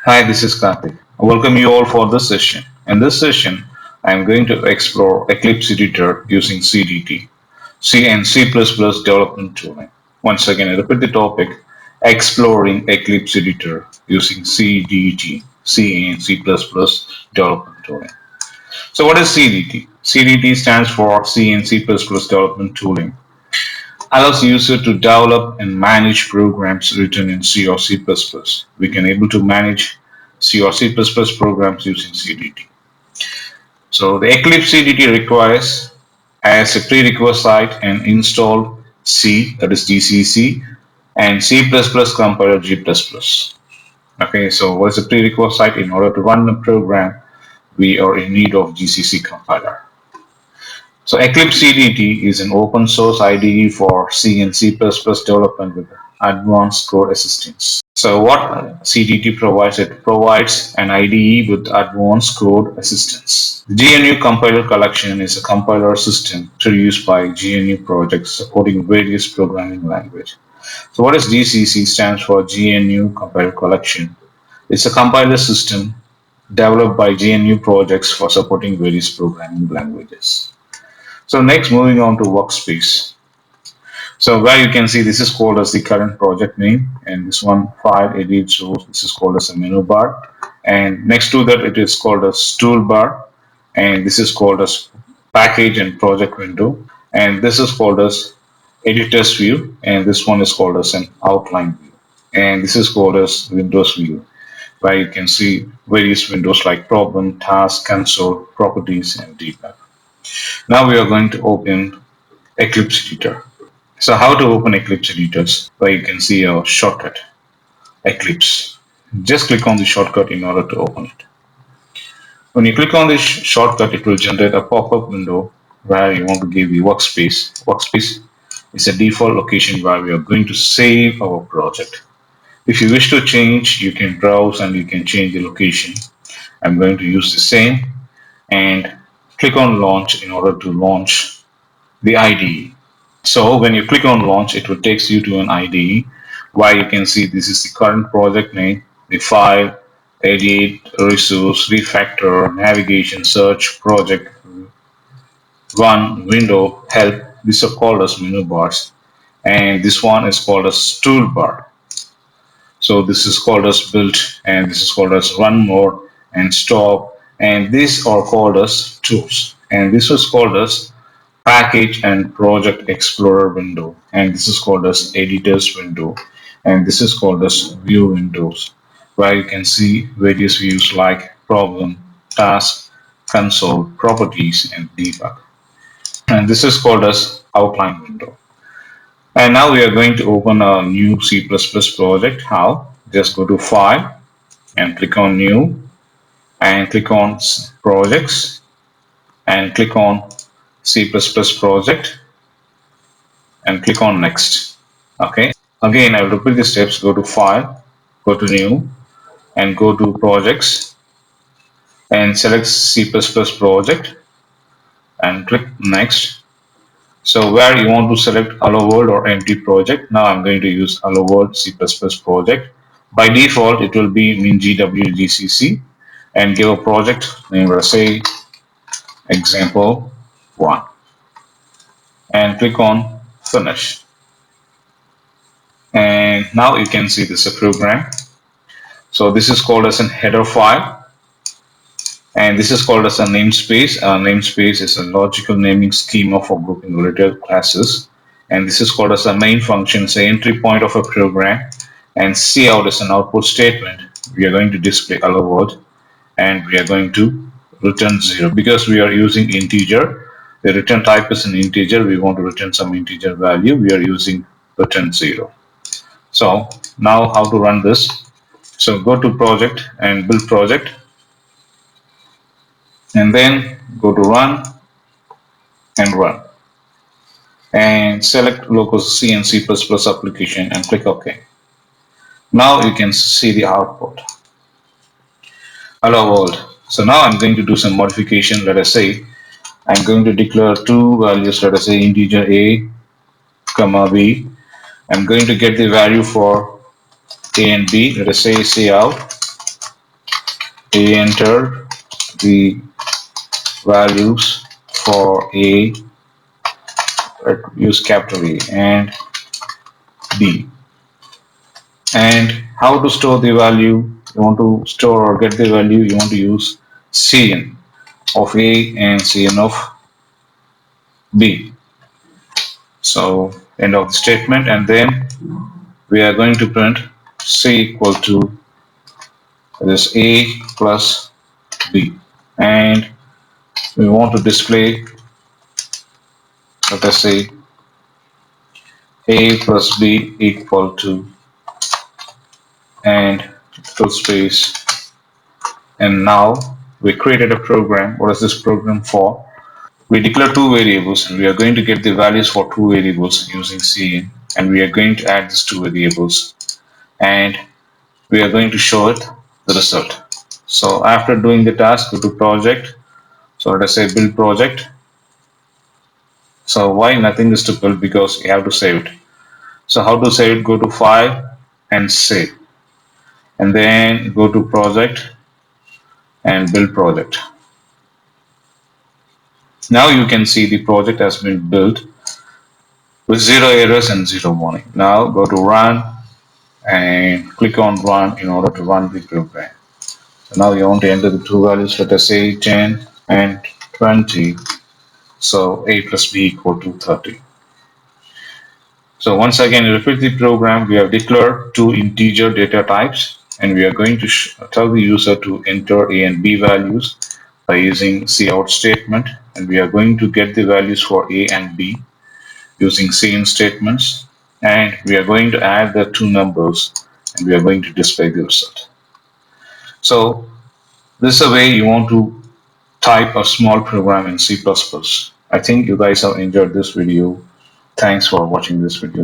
Hi, this is Karthik. I welcome you all for this session. In this session, I am going to explore Eclipse Editor using CDT, C and C++ development tooling. Once again, I repeat the topic, exploring Eclipse Editor using CDT, C and C++ development tooling. So what is CDT? CDT stands for C and C++ development tooling. Allows user to develop and manage programs written in C or C++. We can able to manage C or C++ programs using CDT. So the Eclipse CDT requires as a prerequisite an install C, that is GCC, and C++ compiler G++. Okay, so what is the prerequisite? In order to run the program, we are in need of GCC compiler. So Eclipse CDT is an open source IDE for C and C++ development with advanced code assistance. So what CDT provides? It provides an IDE with advanced code assistance. The GNU Compiler Collection is a compiler system produced by GNU projects supporting various programming languages. So what is GCC? Stands for GNU Compiler Collection. It's a compiler system developed by GNU projects for supporting various programming languages. So next, moving on to Workspace. So where you can see this is called as the current project name, and this one file edit source, this is called as a menu bar, and next to that it is called as toolbar, and this is called as package and project window, and this is called as editor's view, and this one is called as an outline view, and this is called as Windows view, where you can see various windows like problem, task, console, properties, and debug. Now we are going to open Eclipse Editor. So how to open Eclipse Editors? Where you can see a shortcut, Eclipse. Just click on the shortcut in order to open it. When you click on this shortcut, it will generate a pop-up window where you want to give the workspace. Workspace is a default location where we are going to save our project. If you wish to change, you can browse and you can change the location. I'm going to use the same and click on launch in order to launch the IDE. So when you click on launch, it will take you to an IDE where you can see this is the current project name, the file, edit, resource, refactor, navigation, search, project, run, window, help. These are called as menu bars. And this one is called as toolbar. So this is called as build, and this is called as run more and stop, and these are called as tools, and this is called as package and project explorer window, and this is called as editors window, and this is called as view windows, where you can see various views like problem, task, console, properties, and debug, and this is called as outline window. And now we are going to open a new C++ project. How? Just go to File and click on New and click on Projects and click on C++ Project and click on Next. Okay. Again, I will repeat the steps. Go to File, go to New and go to Projects and select C++ Project and click Next. So where you want to select Hello World or empty project. Now I'm going to use Hello World C++ project. By default, it will be min-gw-gcc and give a project name, let's say example 1 and click on finish. And now you can see this is a program. So this is called as an header file and this is called as a namespace. A namespace is a logical naming schema for grouping related classes, and this is called as a main function, say entry point of a program, and cout is an output statement. We are going to display hello world and we are going to return 0 because we are using integer. The return type is an integer. We want to return some integer value. We are using return 0. So now how to run this? So go to project and build project and then go to run and run and select local C and C++ application and click OK. Now you can see the output. Hello world. So now I'm going to do some modification. Let us say I'm going to declare two values. Let us say integer a comma b. I'm going to get the value for a and b. Let us say cout A enter the values for A, use capital A, and B. And how to store the value? You want to store or get the value, you want to use cn of A and cn of B. So end of the statement, and then we are going to print C equal to this A plus B, and we want to display, let us say, A plus B equal to, and full space. And now we created a program. What is this program for? We declare two variables and we are going to get the values for two variables using cin, and we are going to add these two variables and we are going to show it the result. So after doing the task, go to project. So let us say build project. So why nothing is to build? Because you have to save it. So how to save it? Go to file and save, and then go to project and build project. Now you can see the project has been built with zero errors and zero warning. Now go to run and click on run in order to run the program. So now you want to enter the two values, let us say 10 and 20. So A plus B equal to 30. So once again, repeat the program. We have declared two integer data types and we are going to tell the user to enter A and B values by using Cout statement, and we are going to get the values for A and B using cin statements, and we are going to add the two numbers and we are going to display the result. So this is a way you want to type a small program in C++. I think you guys have enjoyed this video. Thanks for watching this video.